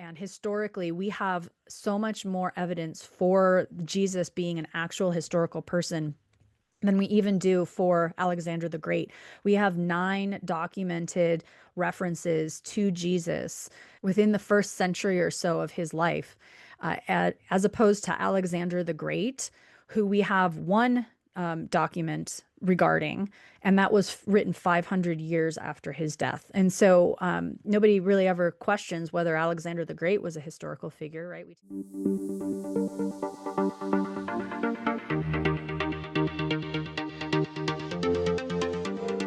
And historically, we have so much more evidence for Jesus being an actual historical person than we even do for Alexander the Great. We have 9 documented references to Jesus within the first century or so of his life, as opposed to Alexander the Great, who we have one document regarding, and that was written 500 years after his death. And so nobody really ever questions whether Alexander the Great was a historical figure, right?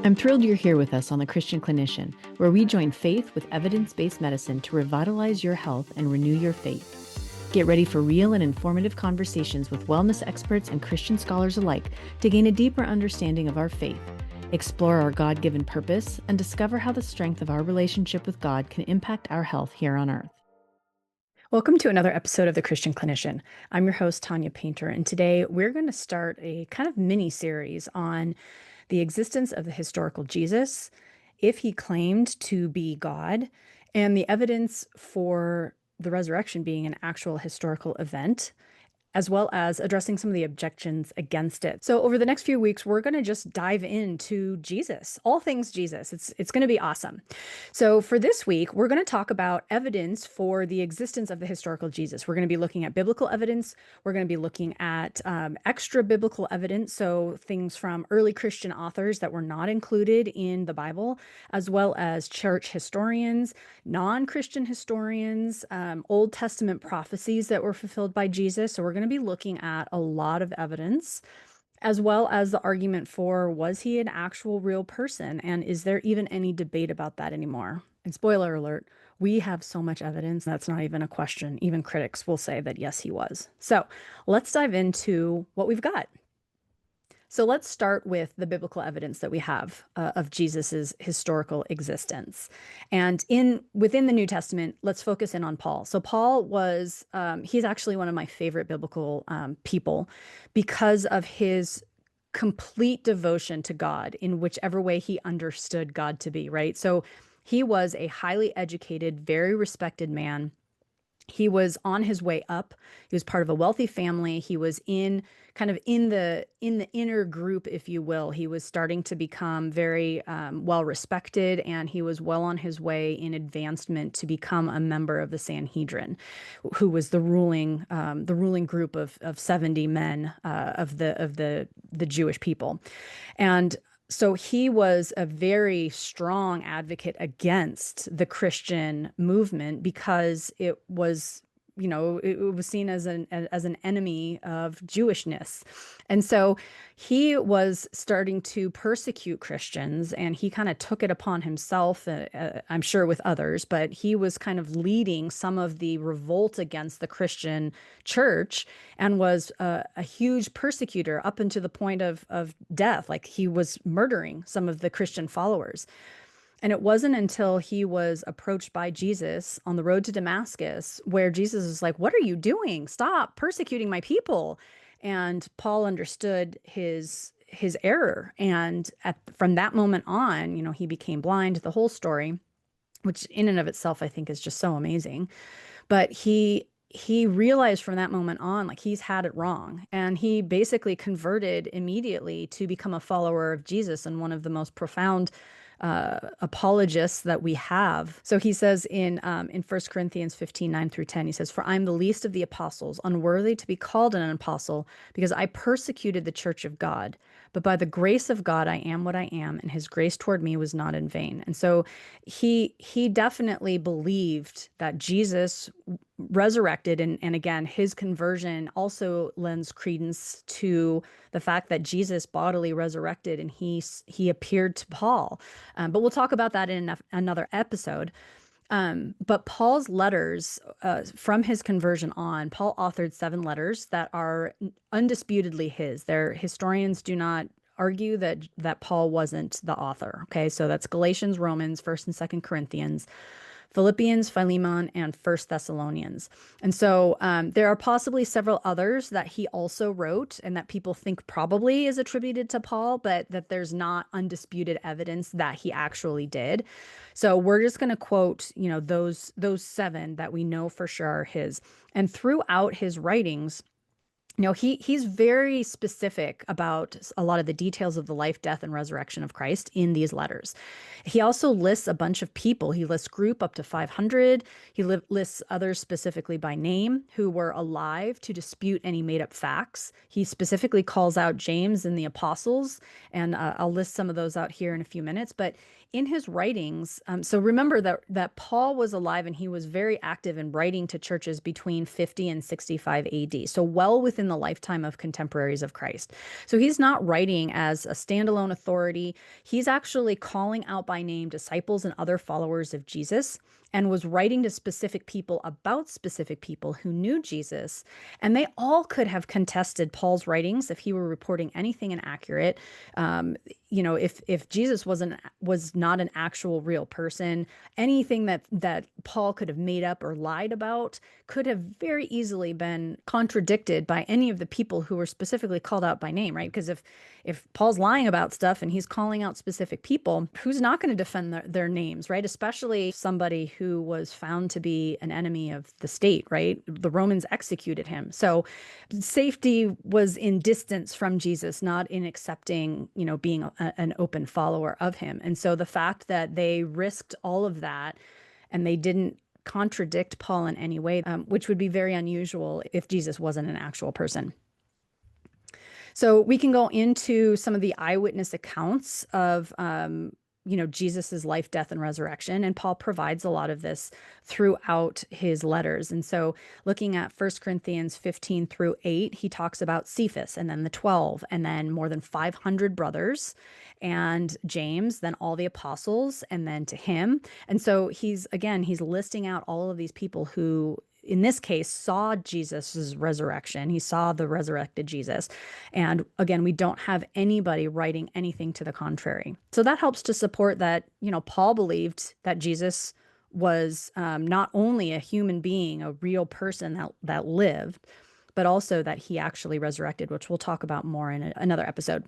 I'm thrilled you're here with us on The Christian Clinician, where we join faith with evidence-based medicine to revitalize your health and renew your faith. Get ready for real and informative conversations with wellness experts and Christian scholars alike to gain a deeper understanding of our faith, explore our God-given purpose, and discover how the strength of our relationship with God can impact our health here on earth. Welcome to another episode of The Christian Clinician. I'm your host, Tanya Paynter, and today we're going to start a kind of mini-series on the existence of the historical Jesus, if he claimed to be God, and the evidence for the resurrection being an actual historical event, as well as addressing some of the objections against it. So over the next few weeks, we're going to just dive into Jesus, all things Jesus. It's going to be awesome. So for this week, we're going to talk about evidence for the existence of the historical Jesus. We're going to be looking at biblical evidence. We're going to be looking at extra biblical evidence, so things from early Christian authors that were not included in the Bible, as well as church historians, non-Christian historians, Old Testament prophecies that were fulfilled by Jesus. So we're going to be looking at a lot of evidence, as well as the argument for, was he an actual real person? And is there even any debate about that anymore? And spoiler alert, we have so much evidence, that's not even a question. Even critics will say that yes, he was. So let's dive into what we've got. So let's start with the biblical evidence that we have of Jesus's historical existence. And within the New Testament, let's focus in on Paul. So Paul was, he's actually one of my favorite biblical people because of his complete devotion to God in whichever way he understood God to be, right? So he was a highly educated, very respected man. He was on his way up. He was part of a wealthy family. He was in the inner group, if you will. He was starting to become very well respected, and he was well on his way in advancement to become a member of the Sanhedrin, who was the ruling group of 70 men of the Jewish people. And so he was a very strong advocate against the Christian movement because it was, it was seen as an enemy of Jewishness. And so he was starting to persecute Christians, and he kind of took it upon himself, I'm sure with others, but he was kind of leading some of the revolt against the Christian church and was a huge persecutor up until the point of death. Like, he was murdering some of the Christian followers. And it wasn't until he was approached by Jesus on the road to Damascus where Jesus was like, "What are you doing? Stop persecuting my people." And Paul understood his error. And from that moment on, he became blind, the whole story, which in and of itself, I think, is just so amazing. But he realized from that moment on, like, he's had it wrong. And he basically converted immediately to become a follower of Jesus, and one of the most profound apologists that we have. So he says in 1 Corinthians 15, 9-10, he says, "For I'm the least of the apostles, unworthy to be called an apostle, because I persecuted the church of God. But by the grace of God, I am what I am, and his grace toward me was not in vain." And so he definitely believed that Jesus resurrected. And again, his conversion also lends credence to the fact that Jesus bodily resurrected, and he appeared to Paul. But we'll talk about that in another episode. But Paul's letters, from his conversion on, Paul authored 7 letters that are undisputedly his. Historians do not argue that Paul wasn't the author. Okay, so that's Galatians, Romans, 1st and 2nd Corinthians, Philippians, Philemon, and First Thessalonians. And so there are possibly several others that he also wrote and that people think probably is attributed to Paul, but that there's not undisputed evidence that he actually did. So we're just going to quote, those seven that we know for sure are his. And throughout his writings, he's very specific about a lot of the details of the life, death, and resurrection of Christ in these letters. He also lists a bunch of people. He lists group up to 500. He lists others specifically by name who were alive to dispute any made up facts. He specifically calls out James and the apostles, and I'll list some of those out here in a few minutes. But in his writings, so remember that Paul was alive and he was very active in writing to churches between 50 and 65 AD, so well within the lifetime of contemporaries of Christ. So he's not writing as a standalone authority. He's actually calling out by name disciples and other followers of Jesus, and was writing to specific people about specific people who knew Jesus. And they all could have contested Paul's writings if he were reporting anything inaccurate. If Jesus was not an actual real person, anything that Paul could have made up or lied about could have very easily been contradicted by any of the people who were specifically called out by name, right? Because if Paul's lying about stuff and he's calling out specific people, who's not going to defend their names, right? Especially somebody who was found to be an enemy of the state, right? The Romans executed him. So safety was in distance from Jesus, not in accepting, being an open follower of him. And so the fact that they risked all of that and they didn't contradict Paul in any way, which would be very unusual if Jesus wasn't an actual person. So we can go into some of the eyewitness accounts of Jesus's life, death, and resurrection. And Paul provides a lot of this throughout his letters. And so looking at 1 Corinthians 15 through 8, he talks about Cephas and then the 12, and then more than 500 brothers, and James, then all the apostles, and then to him. And so he's listing out all of these people who, in this case, saw Jesus's resurrection. He saw the resurrected Jesus. And again, we don't have anybody writing anything to the contrary. So that helps to support that, Paul believed that Jesus was not only a human being, a real person that lived, but also that he actually resurrected, which we'll talk about more in another episode.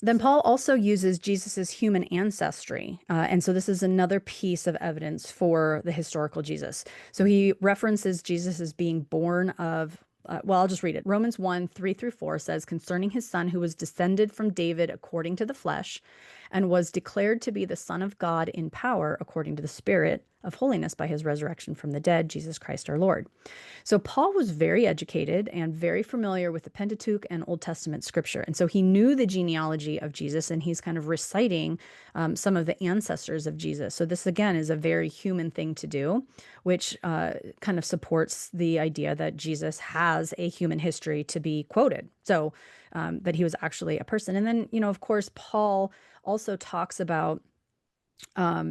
Then Paul also uses Jesus's human ancestry. And so this is another piece of evidence for the historical Jesus. So he references Jesus as being born of, I'll just read it. Romans 1, 3 through 4 says, concerning his son who was descended from David according to the flesh and was declared to be the Son of God in power according to the Spirit of holiness by his resurrection from the dead, Jesus Christ our Lord. So Paul was very educated and very familiar with the Pentateuch and Old Testament scripture. And so he knew the genealogy of Jesus, and he's kind of reciting some of the ancestors of Jesus. So this, again, is a very human thing to do, which kind of supports the idea that Jesus has a human history to be quoted. So that he was actually a person. And then, of course, Paul also talks about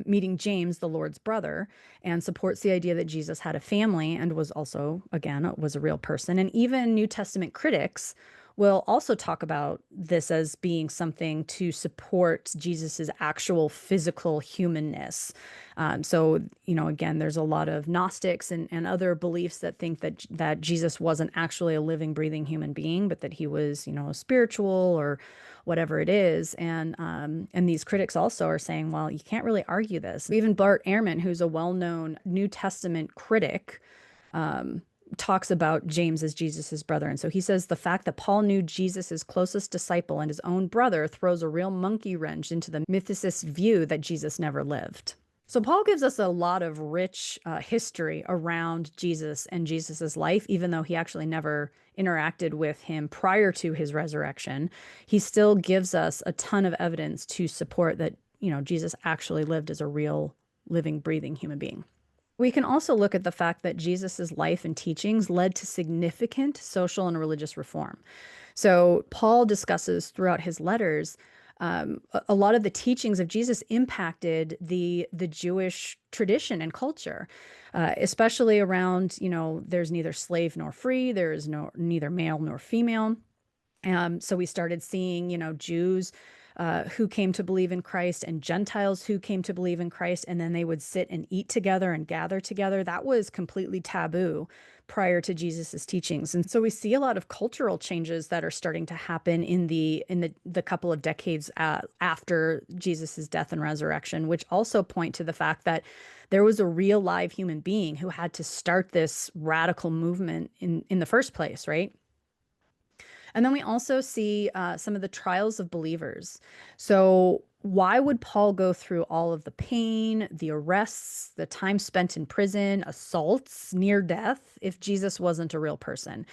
meeting James, the Lord's brother, and supports the idea that Jesus had a family and was also, again, was a real person. And even New Testament critics will also talk about this as being something to support Jesus's actual physical humanness. Again, there's a lot of Gnostics and other beliefs that think that Jesus wasn't actually a living, breathing human being, but that he was, spiritual or whatever it is. And these critics also are saying, well, you can't really argue this. Even Bart Ehrman, who's a well-known New Testament critic, talks about James as Jesus's brother. And so he says the fact that Paul knew Jesus's closest disciple and his own brother throws a real monkey wrench into the mythicist view that Jesus never lived. So Paul gives us a lot of rich history around Jesus and Jesus's life, even though he actually never interacted with him prior to his resurrection. He still gives us a ton of evidence to support that, Jesus actually lived as a real, living, breathing human being. We can also look at the fact that Jesus's life and teachings led to significant social and religious reform. So Paul discusses throughout his letters a lot of the teachings of Jesus impacted the Jewish tradition and culture, especially around, there's neither slave nor free, there is neither male nor female. So we started seeing, Jews who came to believe in Christ and Gentiles who came to believe in Christ, and then they would sit and eat together and gather together. That was completely taboo prior to Jesus's teachings. And so we see a lot of cultural changes that are starting to happen in the couple of decades after Jesus's death and resurrection, which also point to the fact that there was a real live human being who had to start this radical movement in the first place, right? And then we also see some of the trials of believers. So, why would Paul go through all of the pain, the arrests, the time spent in prison, assaults, near death, if Jesus wasn't a real person?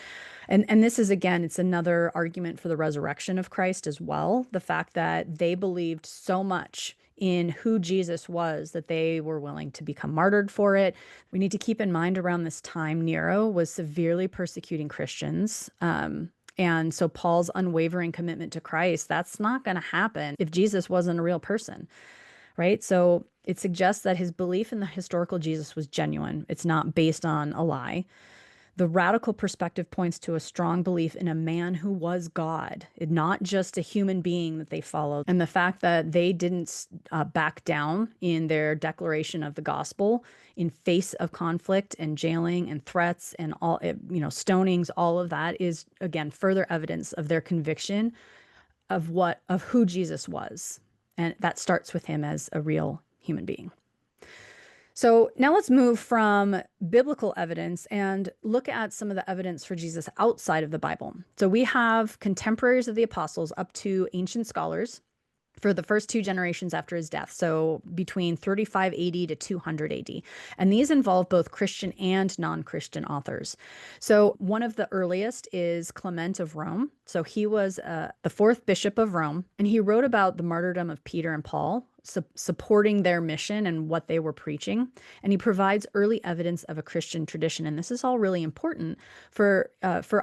And this is again, it's another argument for the resurrection of Christ as well. The fact that they believed so much in who Jesus was that they were willing to become martyred for it. We need to keep in mind around this time, Nero was severely persecuting Christians. And so Paul's unwavering commitment to Christ, that's not going to happen if Jesus wasn't a real person, right? So it suggests that his belief in the historical Jesus was genuine. It's not based on a lie. The radical perspective points to a strong belief in a man who was God, not just a human being that they followed. And the fact that they didn't back down in their declaration of the gospel in face of conflict and jailing and threats and all, stonings, all of that is, again, further evidence of their conviction of who Jesus was. And that starts with him as a real human being. So now let's move from biblical evidence and look at some of the evidence for Jesus outside of the Bible. So we have contemporaries of the apostles up to ancient scholars for the first two generations after his death, so between 35 AD to 200 AD. And these involve both Christian and non-Christian authors. So one of the earliest is Clement of Rome. So he was the fourth bishop of Rome, and he wrote about the martyrdom of Peter and Paul, supporting their mission and what they were preaching. And he provides early evidence of a Christian tradition. And this is all really important for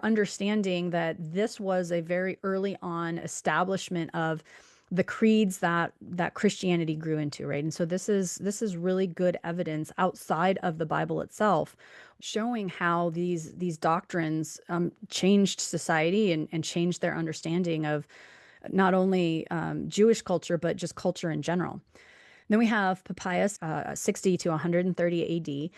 understanding that this was a very early on establishment of the creeds that Christianity grew into, right? And so this is really good evidence outside of the Bible itself, showing how these doctrines changed society and changed their understanding of not only Jewish culture, but just culture in general. Then we have Papias, 60 to 130 AD,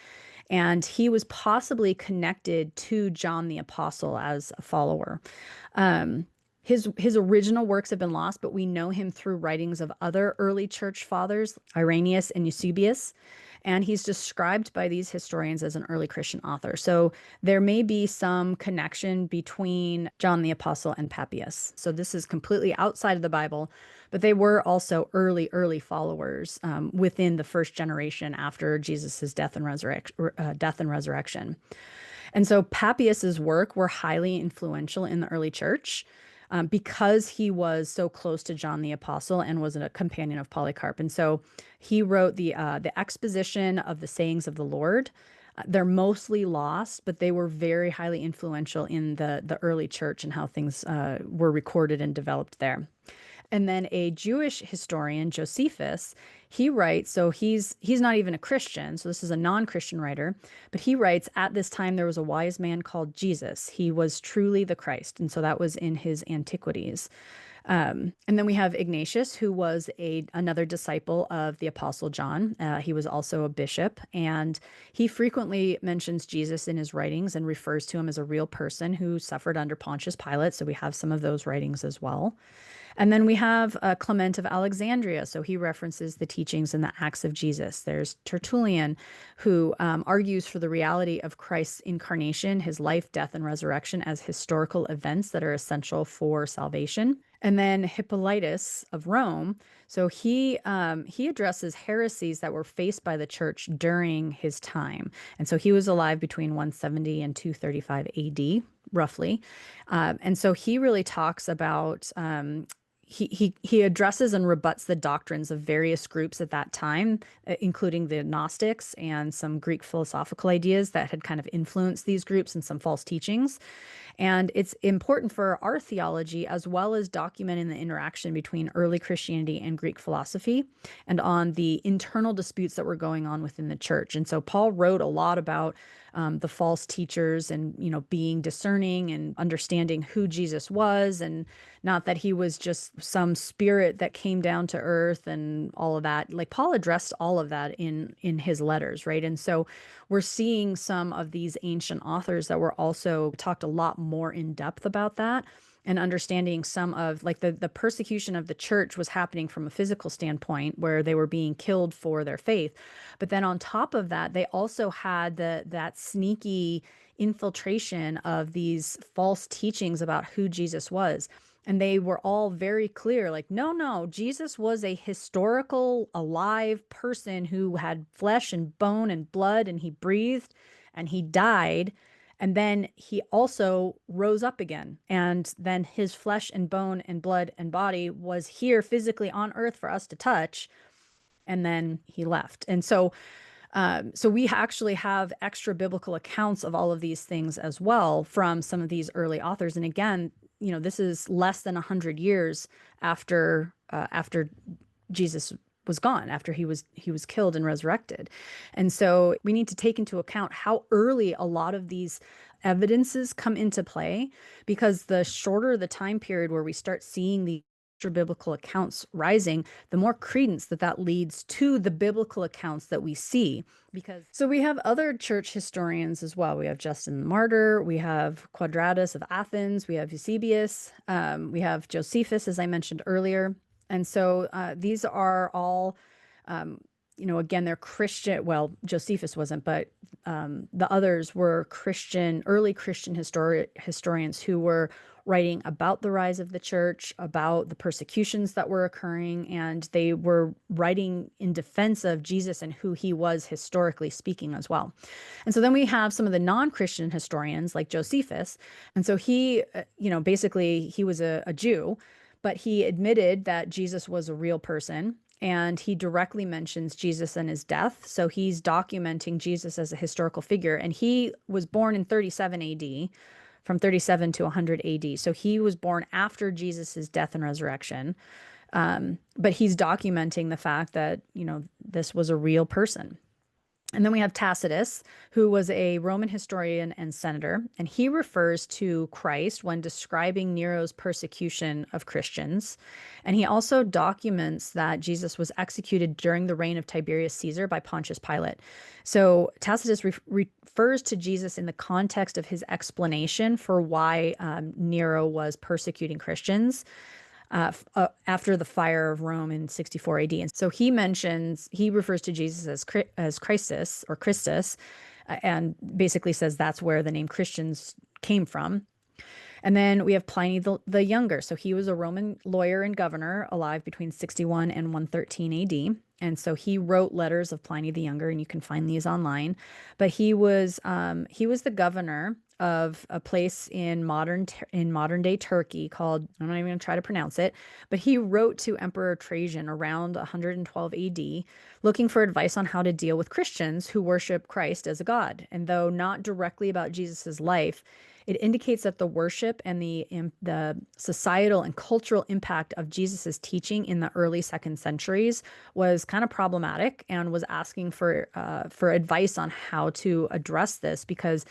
and he was possibly connected to John the Apostle as a follower. His original works have been lost, but we know him through writings of other early church fathers, Irenaeus and Eusebius, and he's described by these historians as an early Christian author. So there may be some connection between John the Apostle and Papias. So this is completely outside of the Bible, but they were also early followers within the first generation after Jesus's death and resurrection. And so Papias's work were highly influential in the early church. Because he was so close to John the Apostle and was a companion of Polycarp. And so he wrote the exposition of the sayings of the Lord. They're mostly lost, but they were very highly influential in the early church and how things were recorded and developed there. And then a Jewish historian, Josephus, he writes, so he's not even a Christian, so this is a non-Christian writer, but he writes, at this time there was a wise man called Jesus. He was truly the Christ. And so that was in his Antiquities. And then we have Ignatius, who was another disciple of the Apostle John. He was also a bishop, and he frequently mentions Jesus in his writings and refers to him as a real person who suffered under Pontius Pilate. So we have some of those writings as well. And then we have Clement of Alexandria. So he references the teachings in the Acts of Jesus. There's Tertullian, who argues for the reality of Christ's incarnation, his life, death, and resurrection as historical events that are essential for salvation. And then Hippolytus of Rome. So he addresses heresies that were faced by the church during his time. And so he was alive between 170 and 235 AD, roughly. And so he really talks about he addresses and rebuts the doctrines of various groups at that time, including the Gnostics and some Greek philosophical ideas that had kind of influenced these groups and some false teachings. And it's important for our theology as well as documenting the interaction between early Christianity and Greek philosophy and on the internal disputes that were going on within the church. And so Paul wrote a lot about the false teachers and, being discerning and understanding who Jesus was, and not that he was just some spirit that came down to earth and all of that. Like Paul addressed all of that in his letters, right? And so we're seeing some of these ancient authors that were also talked a lot more in depth about that, and understanding some of like the persecution of the church was happening from a physical standpoint where they were being killed for their faith. But then on top of that, they also had that sneaky infiltration of these false teachings about who Jesus was. And they were all very clear, like, no, no, Jesus was a historical, alive person who had flesh and bone and blood, and he breathed and he died. And then he also rose up again. And then his flesh and bone and blood and body was here physically on earth for us to touch. And then he left. And so we actually have extra biblical accounts of all of these things as well from some of these early authors. And again, this is less than 100 years after Jesus was gone, after he was killed and resurrected. And so we need to take into account how early a lot of these evidences come into play, because the shorter the time period where we start seeing the biblical accounts rising, the more credence that leads to the biblical accounts that we see. Because so we have other church historians as well. We have Justin the Martyr, we have Quadratus of Athens, we have Eusebius, we have Josephus, as I mentioned earlier. And so these are all, again, they're Christian. Well, Josephus wasn't, but the others were early Christian historians who were writing about the rise of the church, about the persecutions that were occurring, and they were writing in defense of Jesus and who he was historically speaking as well. And so then we have some of the non-Christian historians like Josephus. And so he, basically he was a Jew, but he admitted that Jesus was a real person. And he directly mentions Jesus and his death. So he's documenting Jesus as a historical figure. And he was born in 37 AD, from 37 to 100 AD. So he was born after Jesus's death and resurrection. But he's documenting the fact that, this was a real person. And then we have Tacitus, who was a Roman historian and senator, and he refers to Christ when describing Nero's persecution of Christians. And he also documents that Jesus was executed during the reign of Tiberius Caesar by Pontius Pilate. So Tacitus refers to Jesus in the context of his explanation for why Nero was persecuting Christians after the fire of Rome in 64 AD. And so he refers to Jesus as Christus or Christus, and basically says that's where the name Christians came from. And then we have Pliny the Younger. So he was a Roman lawyer and governor alive between 61 and 113 AD. And so he wrote letters of Pliny the Younger, and you can find these online. But he was the governor of a place in modern day Turkey called, I'm not even going to try to pronounce it, but he wrote to Emperor Trajan around 112 AD, looking for advice on how to deal with Christians who worship Christ as a god. And though not directly about Jesus's life, it indicates that the worship and the societal and cultural impact of Jesus's teaching in the early second centuries was kind of problematic, and was asking for advice on how to address this, because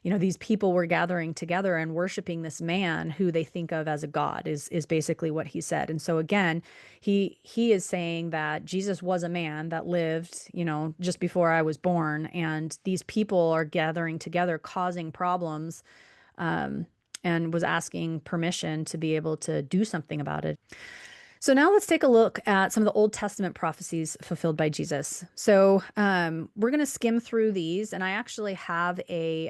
these people were gathering together and worshiping this man who they think of as a god, is basically what he said. And so again, he is saying that Jesus was a man that lived, just before I was born, and these people are gathering together, causing problems, and was asking permission to be able to do something about it. So now let's take a look at some of the Old Testament prophecies fulfilled by Jesus. So we're going to skim through these, and I actually have a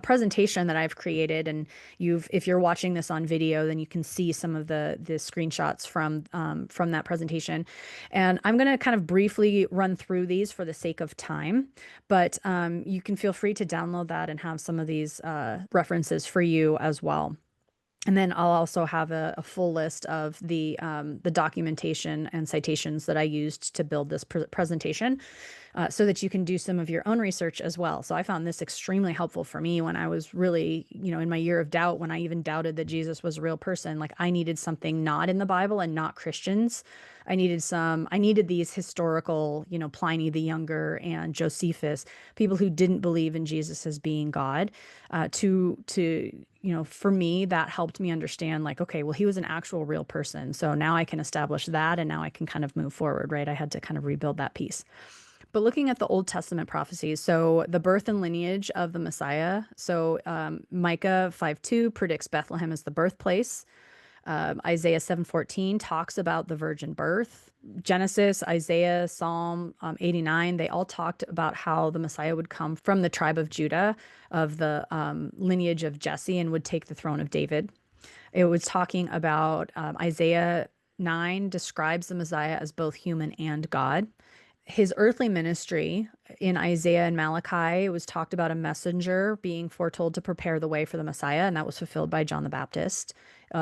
presentation that I've created. And if you're watching this on video, then you can see some of the screenshots from that presentation. And I'm going to kind of briefly run through these for the sake of time, but you can feel free to download that and have some of these references for you as well. And then I'll also have a full list of the documentation and citations that I used to build this presentation. so that you can do some of your own research as well. So I found this extremely helpful for me when I was really, in my year of doubt, when I even doubted that Jesus was a real person. Like I needed something not in the Bible and not Christians. I needed these historical, Pliny the Younger and Josephus, people who didn't believe in Jesus as being God, for me, that helped me understand like, okay, well, he was an actual real person. So now I can establish that and now I can kind of move forward, right? I had to kind of rebuild that piece. But looking at the Old Testament prophecies, so the birth and lineage of the Messiah. So Micah 5:2 predicts Bethlehem as the birthplace. Isaiah 7:14 talks about the virgin birth. Genesis, Isaiah, Psalm 89, they all talked about how the Messiah would come from the tribe of Judah, of the lineage of Jesse, and would take the throne of David. It was talking about Isaiah 9 describes the Messiah as both human and God. His earthly ministry in Isaiah and Malachi, it was talked about a messenger being foretold to prepare the way for the Messiah, and that was fulfilled by John the Baptist.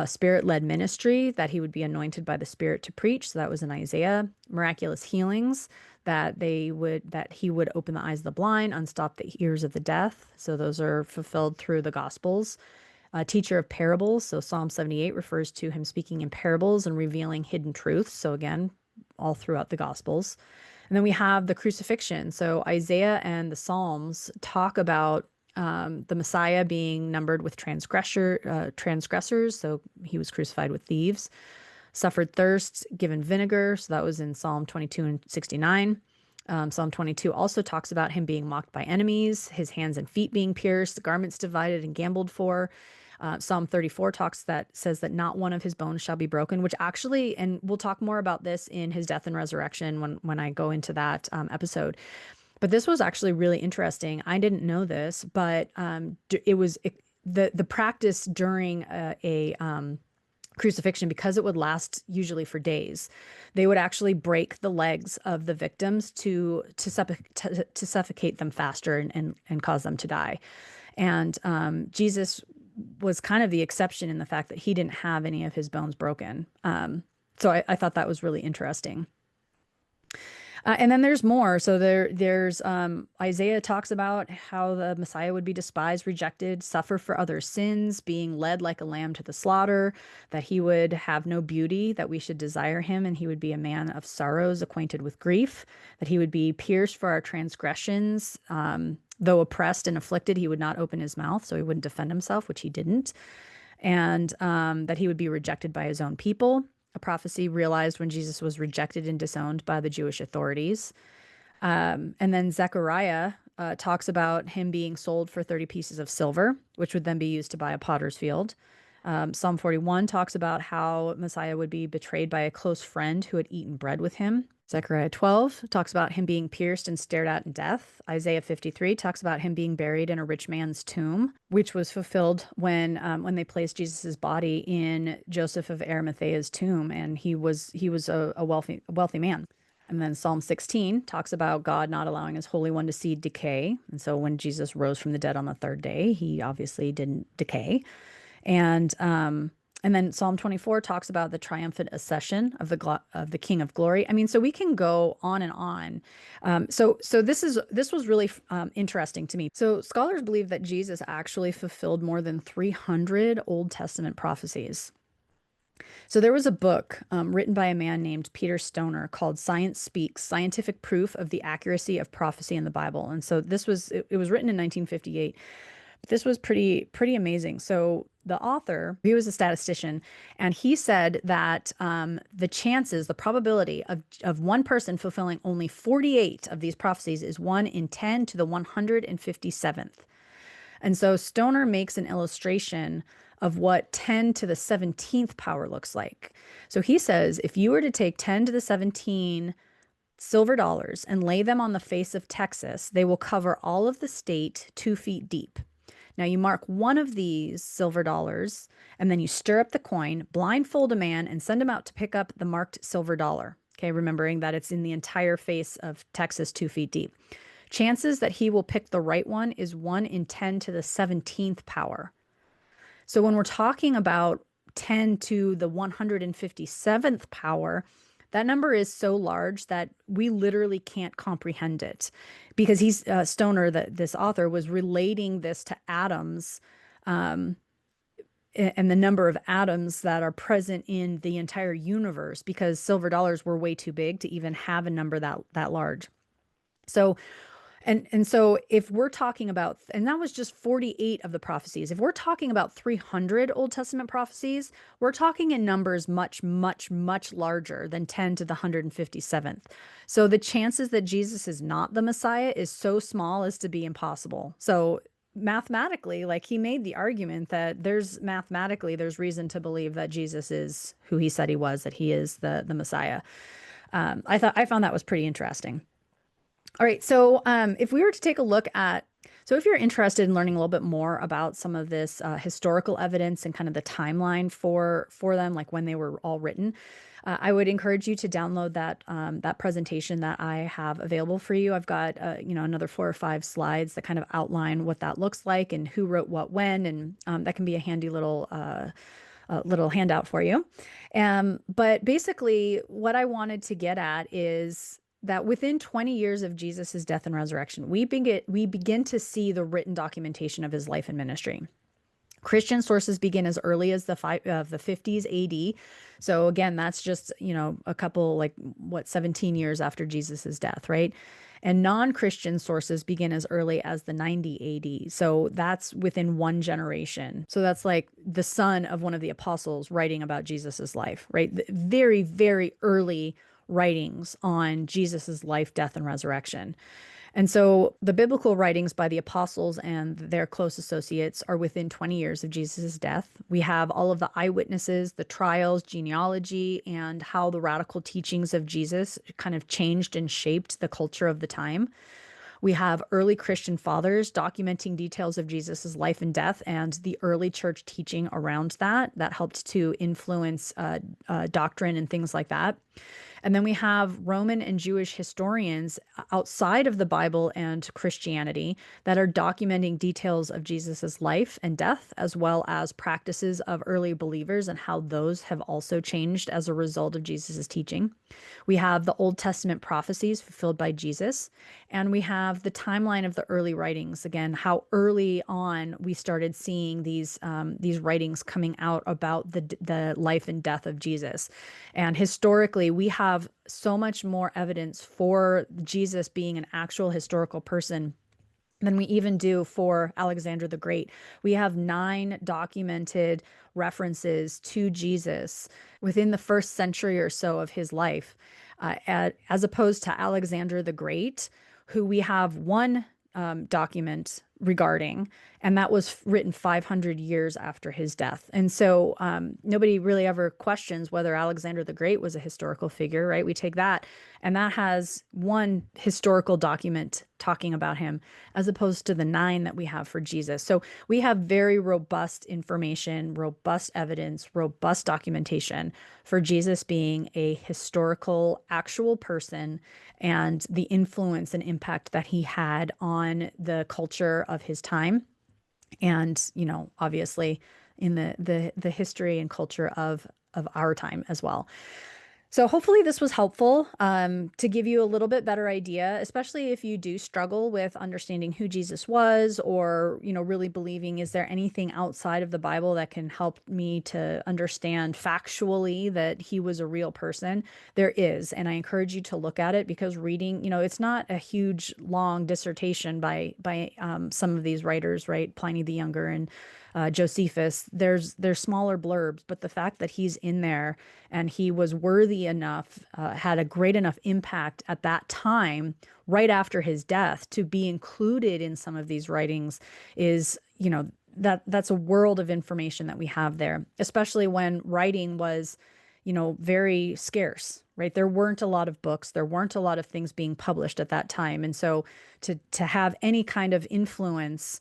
Spirit-led ministry, that he would be anointed by the Spirit to preach, so that was in Isaiah. Miraculous healings, that he would open the eyes of the blind, unstop the ears of the deaf, so those are fulfilled through the Gospels. Teacher of parables, so Psalm 78 refers to him speaking in parables and revealing hidden truths, so again, all throughout the Gospels. And then we have the crucifixion. So Isaiah and the Psalms talk about the Messiah being numbered with transgressors. So he was crucified with thieves. Suffered thirst, given vinegar. So that was in Psalm 22 and 69. Psalm 22 also talks about him being mocked by enemies, his hands and feet being pierced, the garments divided and gambled for. Psalm 34 says that not one of his bones shall be broken, which actually, and we'll talk more about this in his death and resurrection when I go into that episode. But this was actually really interesting. I didn't know this, but the practice during a crucifixion, because it would last usually for days. They would actually break the legs of the victims to suffocate them faster and cause them to die. And Jesus was kind of the exception in the fact that he didn't have any of his bones broken. So I thought that was really interesting. And then there's more. So there's Isaiah talks about how the Messiah would be despised, rejected, suffer for others' sins, being led like a lamb to the slaughter, that he would have no beauty, that we should desire him, and he would be a man of sorrows, acquainted with grief, that he would be pierced for our transgressions. Though oppressed and afflicted, he would not open his mouth, so he wouldn't defend himself, which he didn't. And that he would be rejected by his own people, a prophecy realized when Jesus was rejected and disowned by the Jewish authorities. And then Zechariah talks about him being sold for 30 pieces of silver, which would then be used to buy a potter's field. Psalm 41 talks about how Messiah would be betrayed by a close friend who had eaten bread with him. Zechariah 12 talks about him being pierced and stared at in death. Isaiah 53 talks about him being buried in a rich man's tomb, which was fulfilled when they placed Jesus's body in Joseph of Arimathea's tomb, and he was a wealthy man. And then Psalm 16 talks about God not allowing his Holy One to see decay. And so when Jesus rose from the dead on the third day, he obviously didn't decay. And then Psalm 24 talks about the triumphant accession of the King of Glory. I mean, so we can go on and on. So this was really interesting to me. So scholars believe that Jesus actually fulfilled more than 300 Old Testament prophecies. So there was a book written by a man named Peter Stoner called Science Speaks: Scientific Proof of the Accuracy of Prophecy in the Bible. And so it was written in 1958. But this was pretty amazing. So the author, he was a statistician, and he said that the probability of one person fulfilling only 48 of these prophecies is 1 in 10 to the 157th. And so Stoner makes an illustration of what 10 to the 17th power looks like. So he says, if you were to take 10 to the 17 silver dollars and lay them on the face of Texas, they will cover all of the state 2 feet deep. Now you mark one of these silver dollars, and then you stir up the coin, blindfold a man, and send him out to pick up the marked silver dollar. Okay, remembering that it's in the entire face of Texas 2 feet deep. Chances that he will pick the right one is 1 in 10 to the 17th power. So when we're talking about 10 to the 157th power, That number is so large that we literally can't comprehend it, because Stoner, this author, was relating this to atoms, um, and the number of atoms that are present in the entire universe, because silver dollars were way too big to even have a number that large. So so if we're talking about, and that was just 48 of the prophecies, if we're talking about 300 Old Testament prophecies, we're talking in numbers much, much, much larger than 10 to the 157th. So the chances that Jesus is not the Messiah is so small as to be impossible. So mathematically, like, he made the argument that there's reason to believe that Jesus is who he said he was, that he is the Messiah. I found that was pretty interesting. All right, so if we were to take a look at, so if you're interested in learning a little bit more about some of this historical evidence and kind of the timeline for them, like when they were all written, I would encourage you to download that presentation that I have available for you. I've got another 4 or 5 slides that kind of outline what that looks like and who wrote what when, and that can be a handy little handout for you. But basically, what I wanted to get at is that within 20 years of Jesus's death and resurrection, we begin to see the written documentation of his life and ministry. Christian sources begin as early as the 50s AD. So again, that's just, a couple, like, 17 years after Jesus's death, right? And non-Christian sources begin as early as the 90 AD. So that's within one generation. So that's like the son of one of the apostles writing about Jesus's life, right? Very, very early writings on Jesus's life, death, and resurrection. And so the biblical writings by the apostles and their close associates are within 20 years of Jesus' death. We have all of the eyewitnesses, the trials, genealogy, and how the radical teachings of Jesus kind of changed and shaped the culture of the time. We have early Christian fathers documenting details of Jesus's life and death and the early church teaching around that helped to influence doctrine and things like that. And then we have Roman and Jewish historians outside of the Bible and Christianity that are documenting details of Jesus's life and death, as well as practices of early believers and how those have also changed as a result of Jesus's teaching. We have the Old Testament prophecies fulfilled by Jesus, and we have the timeline of the early writings. Again, how early on we started seeing these writings coming out about the life and death of Jesus. And historically, we have so much more evidence for Jesus being an actual historical person than we even do for Alexander the Great. We have 9 documented references to Jesus within the first century or so of his life, as opposed to Alexander the Great, who we have one document regarding, and that was written 500 years after his death. And so nobody really ever questions whether Alexander the Great was a historical figure, right? We take that, and that has one historical document talking about him, as opposed to the 9 that we have for Jesus. So we have very robust information, robust evidence, robust documentation for Jesus being a historical, actual person, and the influence and impact that he had on the culture of his time, and obviously in the history and culture of our time as well. So hopefully this was helpful to give you a little bit better idea, especially if you do struggle with understanding who Jesus was, or, really believing, is there anything outside of the Bible that can help me to understand factually that he was a real person? There is, and I encourage you to look at it, because reading, it's not a huge, long dissertation by some of these writers, right? Pliny the Younger and Josephus. There's smaller blurbs, but the fact that he's in there and he was worthy enough, had a great enough impact at that time, right after his death, to be included in some of these writings is, that's a world of information that we have there, especially when writing was, very scarce, right? There weren't a lot of books, there weren't a lot of things being published at that time. And so to have any kind of influence,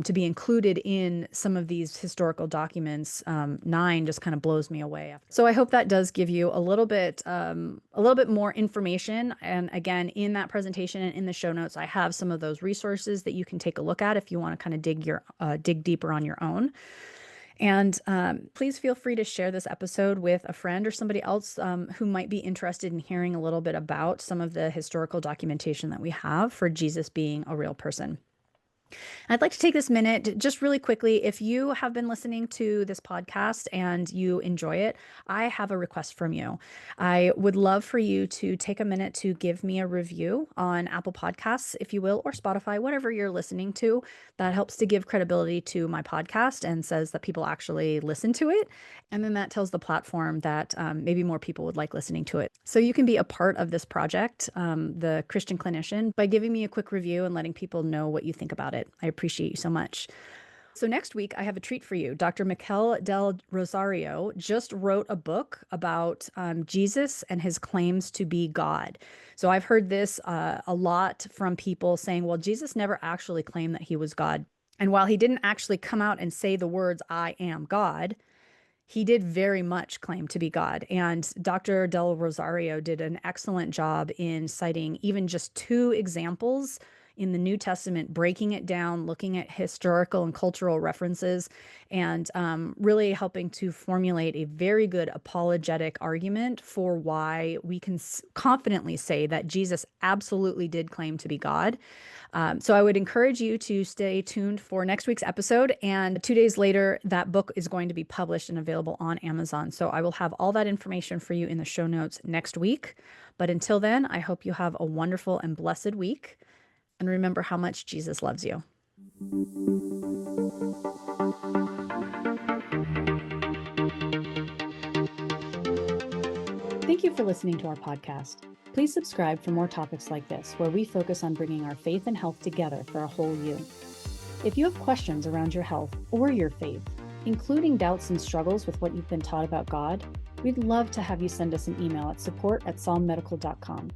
to be included in some of these historical documents, 9 just kind of blows me away. So I hope that does give you a little bit more information. And again, in that presentation and in the show notes, I have some of those resources that you can take a look at if you want to kind of dig deeper on your own. And please feel free to share this episode with a friend or somebody else who might be interested in hearing a little bit about some of the historical documentation that we have for Jesus being a real person. I'd like to take this minute just really quickly. If you have been listening to this podcast and you enjoy it, I have a request from you. I would love for you to take a minute to give me a review on Apple Podcasts, if you will, or Spotify, whatever you're listening to. That helps to give credibility to my podcast and says that people actually listen to it. And then that tells the platform that maybe more people would like listening to it. So you can be a part of this project, the Christian Clinician, by giving me a quick review and letting people know what you think about it. I appreciate you so much. So next week, I have a treat for you. Dr. Mikel del Rosario just wrote a book about Jesus and his claims to be God. So I've heard this a lot from people saying, well, Jesus never actually claimed that he was God. And while he didn't actually come out and say the words, I am God, he did very much claim to be God. And Dr. Del Rosario did an excellent job in citing even just two examples in the New Testament, breaking it down, looking at historical and cultural references, and really helping to formulate a very good apologetic argument for why we can confidently say that Jesus absolutely did claim to be God. So I would encourage you to stay tuned for next week's episode. And 2 days later, that book is going to be published and available on Amazon. So I will have all that information for you in the show notes next week. But until then, I hope you have a wonderful and blessed week. And remember how much Jesus loves you. Thank you for listening to our podcast. Please subscribe for more topics like this, where we focus on bringing our faith and health together for a whole you. If you have questions around your health or your faith, including doubts and struggles with what you've been taught about God, we'd love to have you send us an email at support@psalmmedical.com.